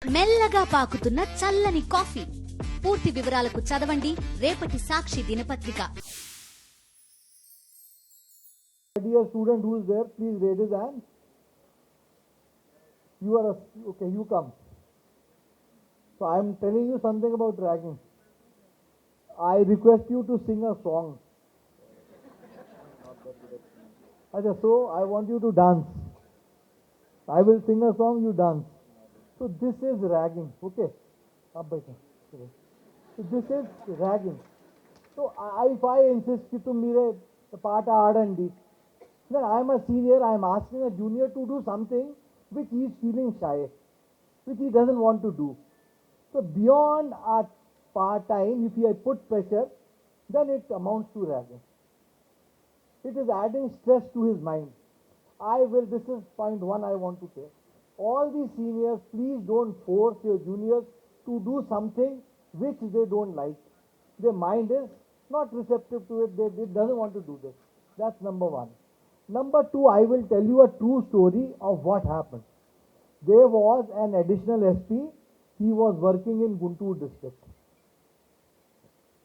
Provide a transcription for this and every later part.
మెల్లగా పాకుతున్న చల్లని కాఫీ. పూర్తి వివరాలకు చదవండి రేపటి సాక్షి దినపత్రిక. Dear student who is there, please raise his hand. You are okay. You come. So I am telling you something about ragging. I request you to sing a song. Okay, so I want you to dance. I will sing a song. You dance. So this is ragging. Okay. Up baita. So this is ragging. So if I insist कि तुम मेरे पाठ आड़ंडी, then I am a senior, I am asking a junior to do something which he is feeling shy, which he doesn't want to do. So beyond our part time, if I put pressure, then it amounts to ragging. It is adding stress to his mind. This is point one I want to say. All the seniors, please don't force your juniors to do something which they don't like. Their mind is not receptive to it, they doesn't want to do this. That's number one. Number two, I will tell you a true story of what happened. There was an additional SP, he was working in Guntur district.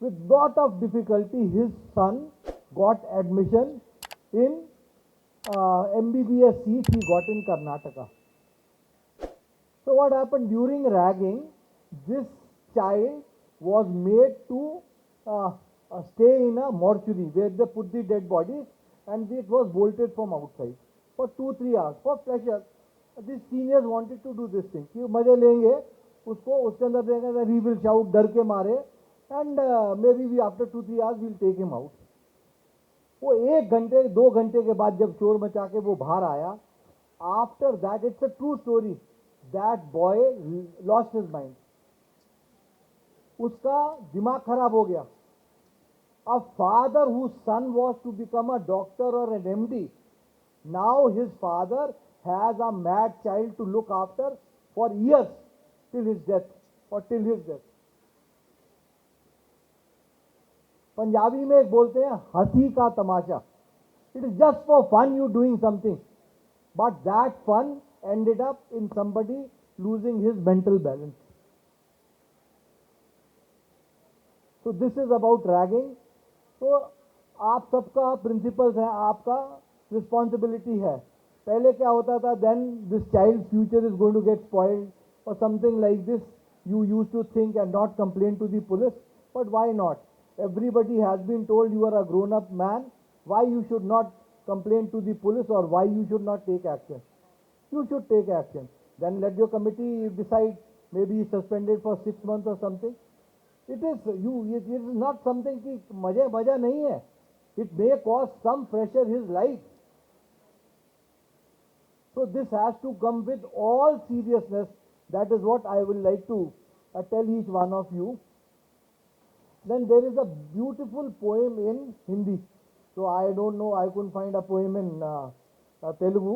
With lot of difficulty, his son got admission in MBBS seat he got in Karnataka. So what happened during ragging, this child was made to stay in a mortuary where they put the dead bodies, and it was bolted from outside for 2-3 hours for pleasure. These seniors wanted to do this thing कि मजे लेंगे उसको, उसके अंदर देंगे, he will shout डर के मारे, and maybe we after 2-3 hours we'll take him out. वो 1 घंटे 2 घंटे के बाद जब शोर मचा के वो बाहर आया, after that, it's a true story, that boy lost his mind. उसका दिमाग खराब हो गया. A father whose son was to become a doctor or an MD, now his father has a mad child to look after for years till his death, or till his death. Punjabi में एक बोलते हैं हंसी का तमाशा. It is just for fun you doing something, but that fun ended up in somebody losing his mental balance. So this is about ragging. तो आप सबका principles हैं, आपका रिस्पॉन्सिबिलिटी है. पहले क्या होता था, then this child future is going to get spoiled और something like this, you use to think and not complain to the police, but why not? Everybody has been told you are a grown up man, why you should not complain to the police, or why you should not take action? You should take action. Then let your committee decide, maybe suspended for 6 months or something. It is not something कि मजा नहीं है. It may cause some pressure his life. So this has to come with all seriousness. That is what I will like to tell each one of you. Then there is a beautiful poem in Hindi. So I don't know, I couldn't find a poem in Telugu,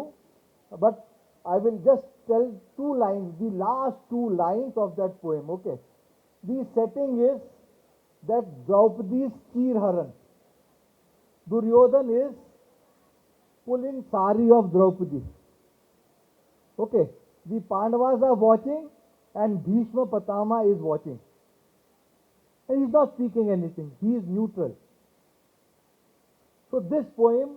but I will just tell 2 lines, the last 2 lines of that poem, okay? The setting is that Draupadi's Chirharan. Duryodhan is pulling sari of Draupadi. Okay, the Pandavas are watching and Bhishma Pitama is watching. And he is not speaking anything, he is neutral. So this poem,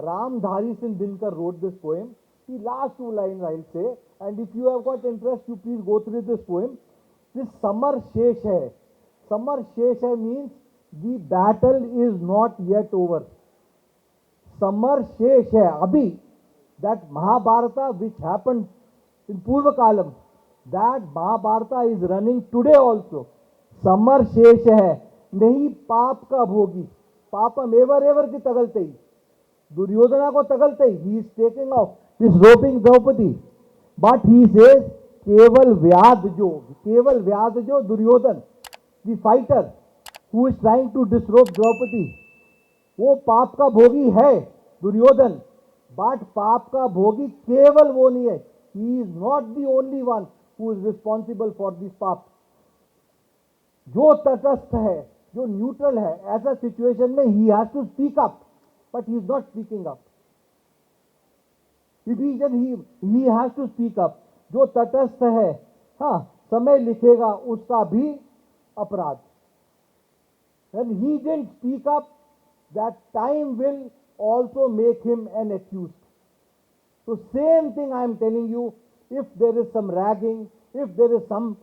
Ramdhari Singh Dinkar wrote this poem. The last 2 lines I'll say, and if you have got interest, you please go through this poem. This Samar Shesh hai. Samar Shesh hai means the battle is not yet over. Samar Shesh hai. Abhi, that Mahabharata which happened in Purva Kalam, that Mahabharata is running today also. Summer शेष है, नहीं पाप का भोगी. पापम ever ever की तगलते ही, दुर्योधना को तगलते ही, he is taking off, he is roping Draupadi, but he says केवल व्याध जो Duryodhan, the fighter who is trying to disrobe Draupadi, वो पाप का भोगी है दुर्योधन, but पाप का भोगी केवल वो नहीं है. He is not the only one who is responsible for this पाप. जो तटस्थ है, जो न्यूट्रल है, ऐसा सिचुएशन में he has to speak up, but he is not speaking up. He has to speak up. जो तटस्थ है, हाँ, समय लिखेगा उसका भी अपराध. And he didn't speak up, that time will also make him an accused. So same thing I am telling you, if there is some ragging, if there is some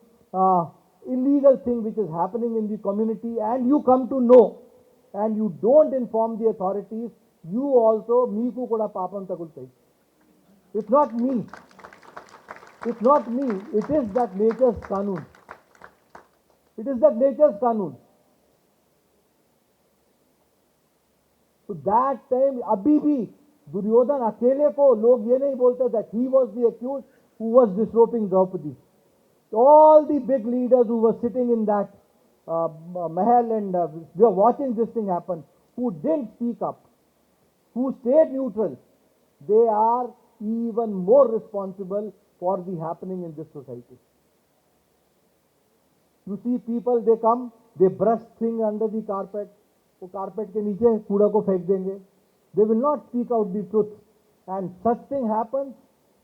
illegal thing which is happening in the community and you come to know and you don't inform the authorities, you also, meeku kuda papam tagultai. It's not me. It's not me. It is that nature's kanun. It is that nature's kanun. तो that time अभी भी दुर्योधन अकेले को लोग ये नहीं बोलते that he was the accused who was disrobing Draupadi. All the big leaders who were sitting in that mahal and were watching this thing happen, who didn't speak up, who stayed neutral, they are even more responsible for the happening in this society. You see people, they come, they brush things under the carpet. वो carpet के नीचे कूड़ा को फेंक देंगे. They will not speak out the truth. And such thing happens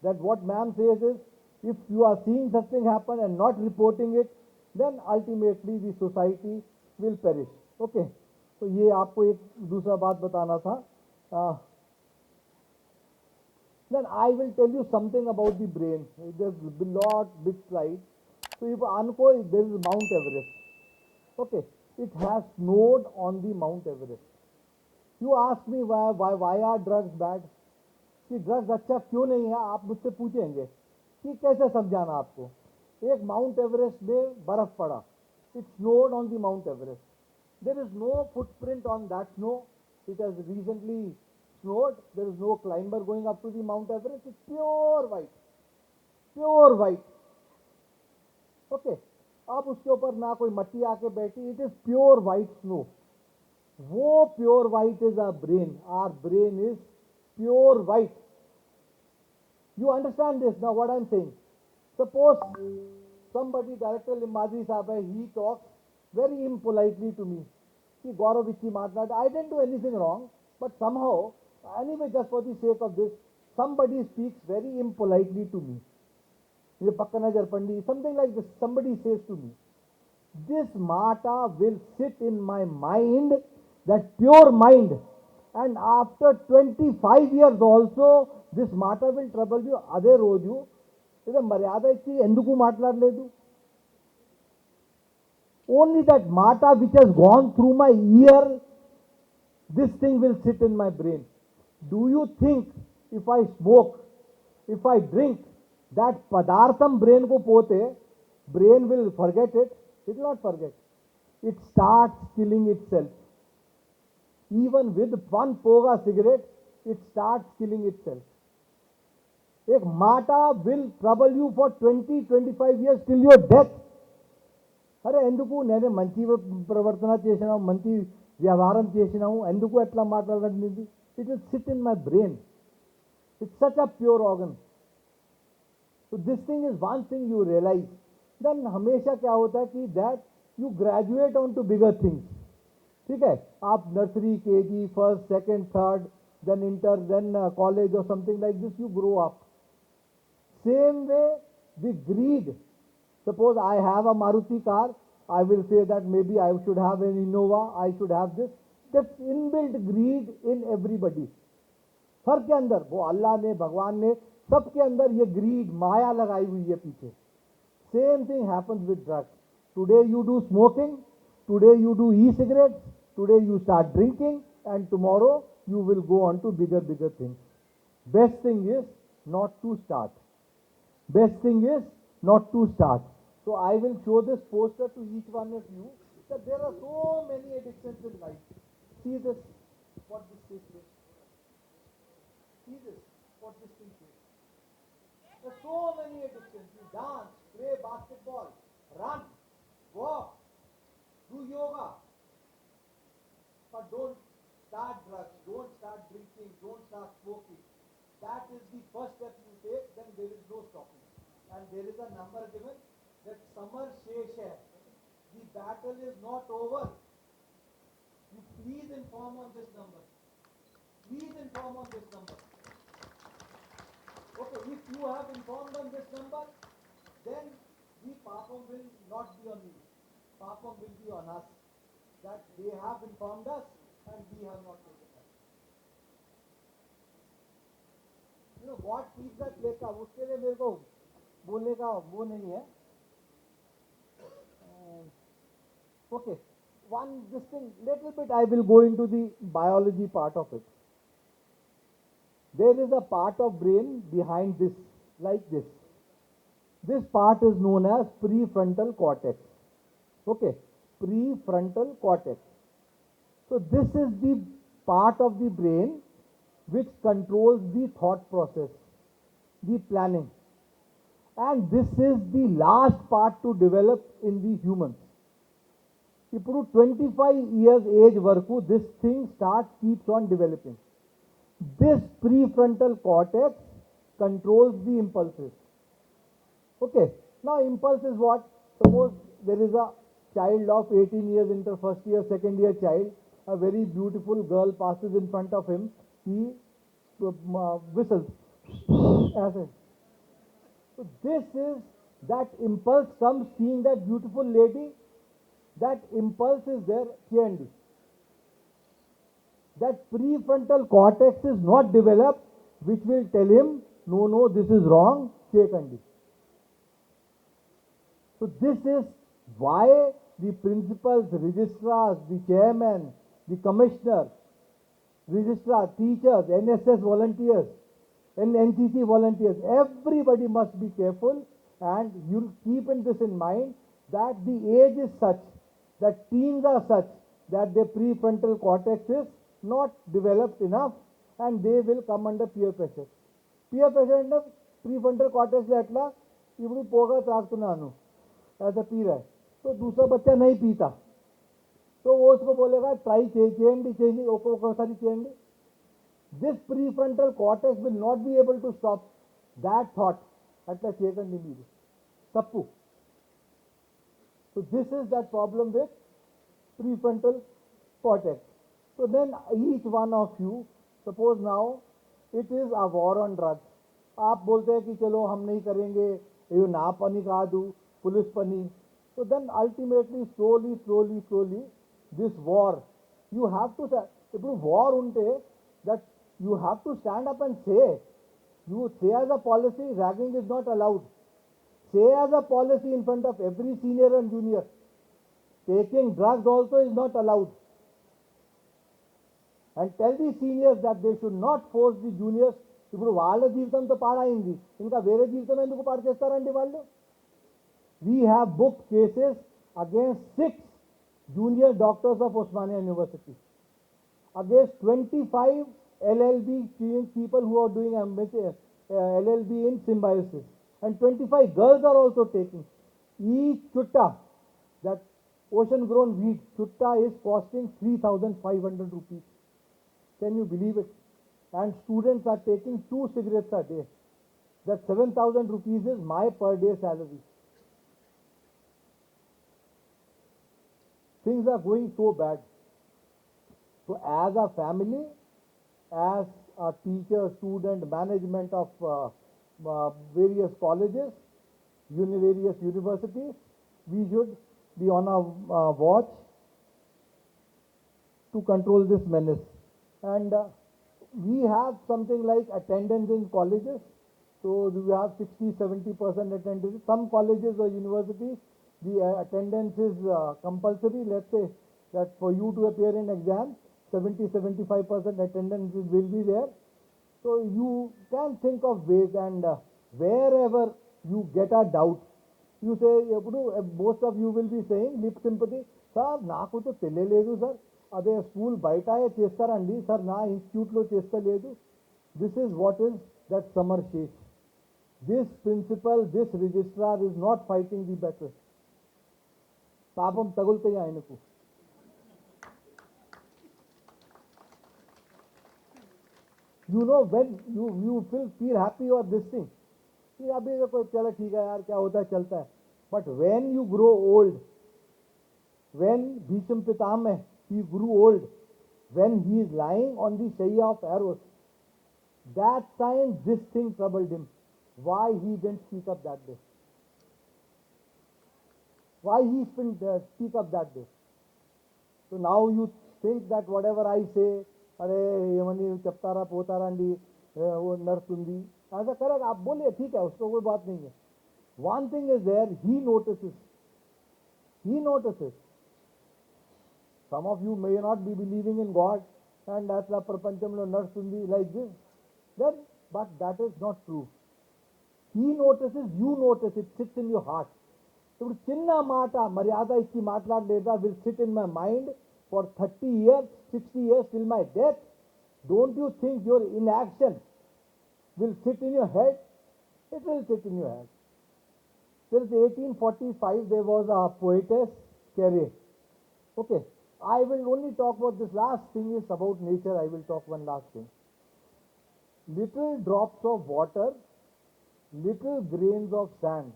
that what ma'am says is, if you are seeing such thing happen and not reporting it, then ultimately the society will perish. Okay. तो ये आपको एक दूसरा बात बताना था. Then I will tell you something about the brain. There's a lot big slide. So if Anko, there is Mount Everest. Okay. It has snowed on the Mount Everest. You ask me why are drugs bad? कि drugs अच्छा क्यों नहीं है, आप मुझसे पूछेंगे कि कैसे समझाना आपको. एक माउंट एवरेस्ट में बर्फ पड़ा. It snowed on the Mount Everest. There is no footprint on that snow. It has recently snowed. There is no climber going up to the Mount Everest. It's pure white. Pure white. Okay. अब उसके ऊपर ना कोई मट्टी आके बैठी. It is pure white snow. वो pure white is our brain. Our brain is pure white. You understand this now what I'm saying? Suppose somebody, Director Limbadri Sahab, he talks very impolitely to me. Ki Gaurav Vichi Matnad, I didn't do anything wrong, but somehow, anyway, just for the sake of this, somebody speaks very impolitely to me. Pakkanajar Pandi, something like this, somebody says to me. This mata will sit in my mind, that pure mind, and after 25 years also, this mata will trouble you. Ade roju, ida maryada ichi enduku maatladledu. Only that mata which has gone through my ear, this thing will sit in my brain. Do you think if I smoke, if I drink, that padartham brain ko pote, brain will forget it? It will not forget. It starts killing itself. Even with one poga cigarette, it starts killing itself. एक माटा will trouble you for 20-25 years till your death. అరే ఎందుకు నేను మంచి ప్రవర్తన చేసినావు, మంచి వ్యవహారం చేసినావు, ఎందుకు ఎట్లా మాట్లాడండి? It will sit in my brain. It's such a pure organ. So this thing is one thing you realize. Then हमेशा क्या होता है कि that you graduate on to bigger things. ठीक है, आप nursery, KG, first, second, third, then inter, then college और something like this, you grow up. Same way, the greed. Suppose I have a Maruti car, I will say that maybe I should have an Innova, I should have this. That's inbuilt greed in everybody. हर के अंदर, वो अल्लाह ने, भगवान ने, सबके अंदर ये greed, माया लगाई हुई है पीछे. Same thing happens with drugs. Today you do smoking, today you do e-cigarettes, today you start drinking, and tomorrow you will go on to bigger things. Best thing is not to start. Best thing is not to start. So I will show this poster to each one of you that there are so many addictions in life. See this, what this thing is. See this, what this thing is. There are so many addictions. You dance, play basketball, run, walk, do yoga. But don't start drugs, don't start drinking, don't start smoking. That is the first step you take, then there is no stopping. And there is a number given that Samar Shesh hai. The battle is not over. You please inform on this number. Please inform on this number. Okay, if you have informed on this number, then the Papam will not be on me. Papam will be on us. That they have informed us and we have not taken that. You know what keeps that play का उसके लिए मेरे को बोलने का वो नहीं है. Okay, one this thing little bit I will go into the biology part of it. There is a part of brain behind this, like this. This part is known as prefrontal cortex. Okay, prefrontal cortex. So this is the part of the brain which controls the thought process, the planning. And this is the last part to develop in the humans. ఇప్పుడు 25 years age వరకు this thing keeps on developing. This prefrontal cortex controls the impulses. Okay, now impulse is what? Suppose there is a child of 18 years into first year, second year child, a very beautiful girl passes in front of him, he whistles. As a, so this is that impulse comes seeing that beautiful lady, that impulse is there, చేయండి. That prefrontal cortex is not developed, which will tell him, no, this is wrong, చేయకండి. So this is why the principals, registrars, the chairman, the commissioner, registrar, teachers, NSS volunteers, and NCC volunteers, everybody must be careful, and you'll keep this in mind that the age is such, that teens are such, that their prefrontal cortex is not developed enough, and they will come under peer pressure. Peer pressure అంటే prefrontal cortex ఎట్లా ఇప్పుడు పోగా తాగుతున్నాను ऐसा P रहा है तो दूसरा बच्चा नहीं पीता तो वो उसको बोलेगा ट्राई చేయండి ఒక్కొక్కసారి చేయండి. This prefrontal cortex will not be able to stop that thought. అట్లా చేయకండి మీరు తప్పు. So this is that problem with prefrontal cortex. So then each one of you, suppose now it is a war on drugs. आप बोलते हैं कि चलो हम नहीं करेंगे, ये ना पनी कादू, पुलिस पनी. So then ultimately, slowly, this war, you have to, if you war unte, that you have to stand up and say, you say as a policy, ragging is not allowed. Say as a policy in front of every senior and junior, taking drugs also is not allowed. And tell the seniors that they should not force the juniors. ఇప్పుడు వాళ్ళ జీవితంతో పాడైంది ఇంకా వేరే జీవితం ఎందుకు పాడు చేస్తారండి వాళ్ళు. We have booked cases against 6 junior doctors of Osmania University, against 25 LLB people who are doing LLB in symbiosis, and 25 girls are also taking. Each chutta, that ocean grown weed chutta, is costing 3,500 rupees. Can you believe it? And students are taking 2 cigarettes a day. That 7,000 rupees is my per day salary. Things are going so bad. So as a family, as a teacher, student, management of various colleges, various universities, we should be on our watch to control this menace. And we have something like attendance in colleges. So we have 60-70% attendance. Some colleges or universities, the attendance is compulsory. Let's say that for you to appear in exam, 70-75% attendance will be there. So you can think of ways, and wherever you get a doubt, you say, most of you will be saying, lip sympathy, sir, నాకు తో తెలియలేదు sir, అదే school బయట చేస్తారండి sir, నా ఇన్స్టిట్యూట్లో చేస్తలేదు. This is what is that summer shake. This principal, this registrar is not fighting the battle. పాపం తగులుతాయి ఆయనకు. You know when you feel happy or this thing. अभी देखो चलो ठीक है यार, क्या होता है चलता है. But when you grow old, when Bhisham Pitama, he grew old, when he is lying on the shayya of arrows, that time this thing troubled him. Why he didn't speak up that day? why he speak up that way. So now you think that whatever I say, अरे यमनी चपतारा पोतारा अंडी वो नरसुंदी ऐसा करेगा, आप बोलिए ठीक है, उसको कोई बात नहीं है. One thing is there, he notices. He notices. Some of you may not be believing in God, and that's the prapanchamlo narsundi like this. Then, but that is not true. He notices, you notice, it sits in your heart. ఇప్పుడు చిన్న మాట మర్యాద ఇచ్చి మాట్లాడలేదా will sit in my mind for 30 years, 60 years till my death. Don't you think your inaction will sit in your head? It will sit in your head. Since 1845 there was a poetess, Carey. Okay, I will only talk about this last thing is about nature. I will talk one last thing. Little drops of water, little grains of sand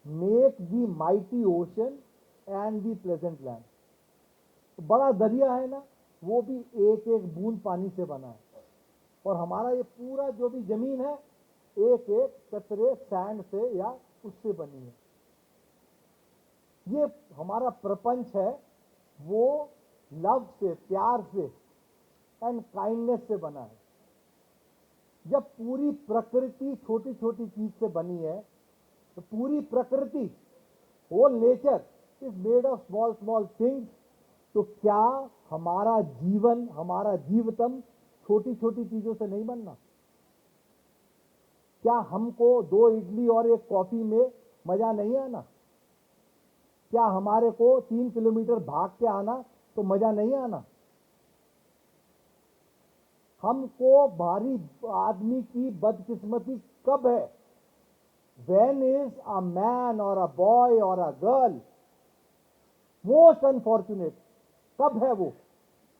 make the mighty ocean and the pleasant land. बड़ा दरिया है ना, वो भी एक एक बूंद पानी से बना है. और हमारा ये पूरा जो भी जमीन है एक एक कतरे सैंड से या उससे बनी है. ये हमारा प्रपंच है वो लव से, प्यार से एंड काइंडनेस से बना है. जब पूरी प्रकृति छोटी छोटी चीज से बनी है, तो पूरी प्रकृति, whole nature is made of small small things. तो क्या हमारा जीवन, हमारा जीवतम छोटी छोटी चीजों से नहीं बनना? क्या हमको 2 इडली और 1 कॉफी में मजा नहीं आना? क्या हमारे को 3 किलोमीटर भाग के आना तो मजा नहीं आना? हमको भारी आदमी की बदकिस्मती कब है? When is a man or a boy or a girl most unfortunate? कब है वो?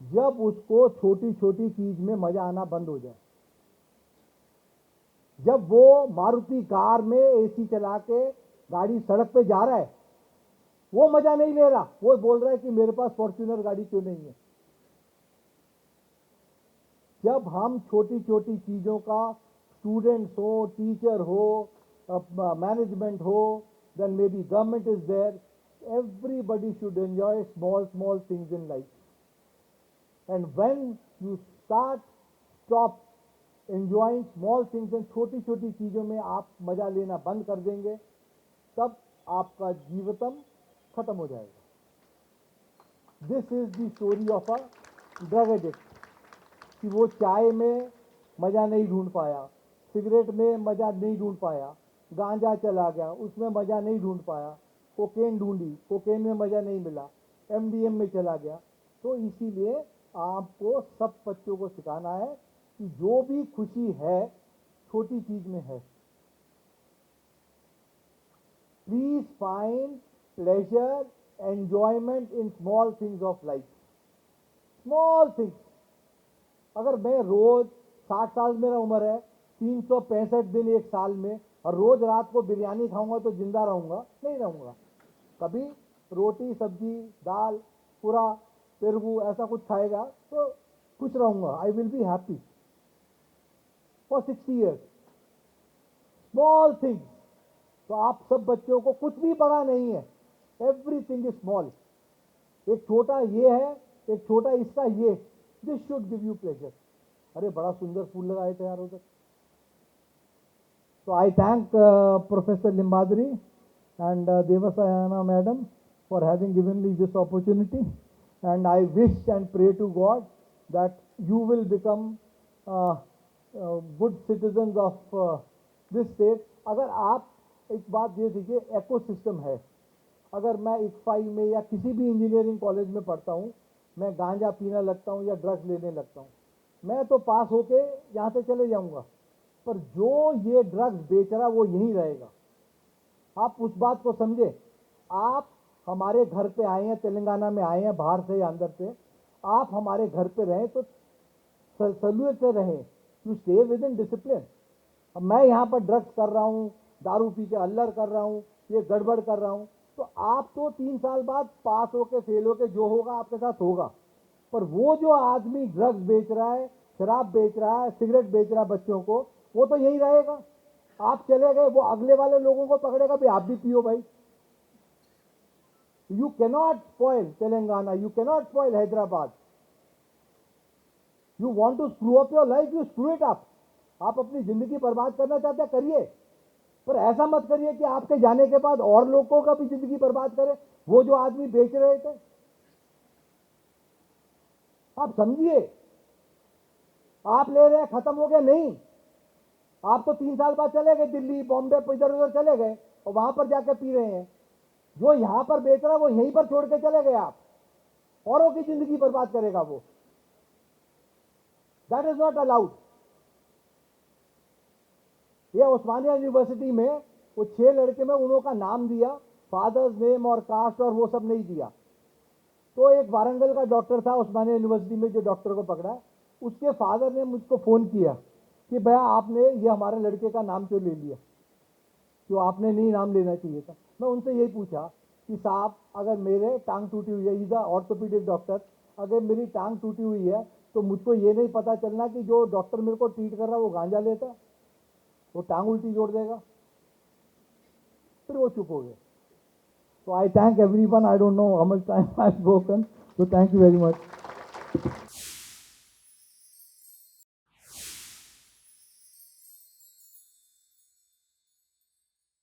जब उसको छोटी छोटी चीज में मजा आना बंद हो जाए. जब वो मारुति कार में एसी चला के गाड़ी सड़क पे जा रहा है, वो मजा नहीं ले रहा, वो बोल रहा है कि मेरे पास फॉर्च्यूनर गाड़ी क्यों नहीं है. जब हम छोटी छोटी चीजों का, स्टूडेंट्स हो, टीचर हो, मैनेजमेंट हो, then maybe government is there, everybody should enjoy small things in life. And when you stop enjoying small things and छोटी छोटी चीजों में आप मजा लेना बंद कर देंगे, तब आपका जीवतम खत्म हो जाएगा. This is the story of a drug addict. कि वो चाय में मजा नहीं ढूंढ पाया, सिगरेट में मजा नहीं ढूंढ पाया, गांजा चला गया, उसमें मजा नहीं ढूंढ पाया, कोकेन ढूंढी, कोकेन में मजा नहीं मिला, एमडीएम में चला गया. तो इसीलिए आपको सब बच्चों को सिखाना है कि जो भी खुशी है छोटी चीज में है. Please find pleasure, enjoyment in small things of life. Small things. अगर मैं रोज 60 साल मेरा उम्र है, 365 दिन एक साल में, और रोज रात को बिरयानी खाऊंगा तो जिंदा रहूंगा? नहीं रहूंगा. कभी रोटी, सब्जी, दाल, पूरा पेरगू ऐसा कुछ खाएगा तो खुश रहूंगा. I will be happy for 60 years. Small things. तो आप सब बच्चों को, कुछ भी बड़ा नहीं है, एवरीथिंग इज स्मॉल. एक छोटा ये है, एक छोटा इसका ये, this should give you pleasure. अरे बड़ा सुंदर फूल लगाए थे यार उधर. So I thank Professor Limbadri and Devasayana Madam for having given me this opportunity, and I wish and pray to God that you will become good citizens of this state. अगर आप एक बात ये देखिए, इकोसिस्टम है. अगर मैं ICFAI में या किसी भी इंजीनियरिंग कॉलेज में पढ़ता हूँ, मैं गांजा पीना लगता हूँ या ड्रग्स लेने लगता हूँ, मैं तो पास होके यहाँ से चले जाऊँगा, पर जो ये ड्रग्स बेच रहा वो यहीं रहेगा. आप उस बात को समझे. आप हमारे घर पे आए हैं, तेलंगाना में आए हैं बाहर से या अंदर से, आप हमारे घर पे रहें तो सलूट से रहें. You stay with in discipline. अब मैं यहाँ पर ड्रग्स कर रहा हूँ, दारू पी के अल्लर कर रहा हूँ, ये गड़बड़ कर रहा हूँ, तो आप तो 3 साल बाद पास होके फेल होके जो होगा आपके साथ होगा. पर वो जो आदमी ड्रग्स बेच रहा है, शराब बेच रहा है, सिगरेट बेच रहा है बच्चों को, वो तो यही रहेगा. आप चले गए, वो अगले वाले लोगों को पकड़ेगा, भी आप भी पियो भाई. You cannot spoil Telangana, you cannot spoil Hyderabad. You want to screw up your life, you screw it up. आप अपनी जिंदगी बर्बाद करना चाहते हैं करिए, पर ऐसा मत करिए कि आपके जाने के बाद और लोगों का भी जिंदगी बर्बाद करे, वो जो आदमी बेच रहे थे। आप समझिए, आप ले रहे हैं, खत्म हो गया नहीं। आप तो 3 साल बाद चले गए दिल्ली, बॉम्बे, इधर उधर चले गए और वहां पर जाकर पी रहे हैं। जो यहां पर बेच रहा है वो यहीं पर छोड़ के चले गए आप, औरों की जिंदगी बर्बाद करेगा वो। That is not allowed. ये उस्मानिया यूनिवर्सिटी में वो 6 लड़के में उन्हों का नाम दिया, फादर्स नेम और कास्ट और वो सब नहीं दिया। तो एक वारंगल का डॉक्टर था उस्मानिया यूनिवर्सिटी में जो डॉक्टर को पकड़ा, उसके फादर ने मुझको फोन किया कि भैया आपने ये हमारे लड़के का नाम क्यों ले लिया, क्यों आपने नहीं नाम लेना चाहिए था। मैं उनसे यही पूछा कि साहब अगर मेरे टांग टूटी हुई है, इज अ ऑर्थोपेडिक डॉक्टर, अगर मेरी टांग टूटी हुई है तो मुझको ये नहीं पता चलना कि जो डॉक्टर मेरे को ट्रीट कर रहा है वो गांजा लेता है, वो टांग उल्टी जोड़ देगा। फिर वो चुप हो गए। So I thank everyone. I don't know how much time I've spoken. So thank you very much.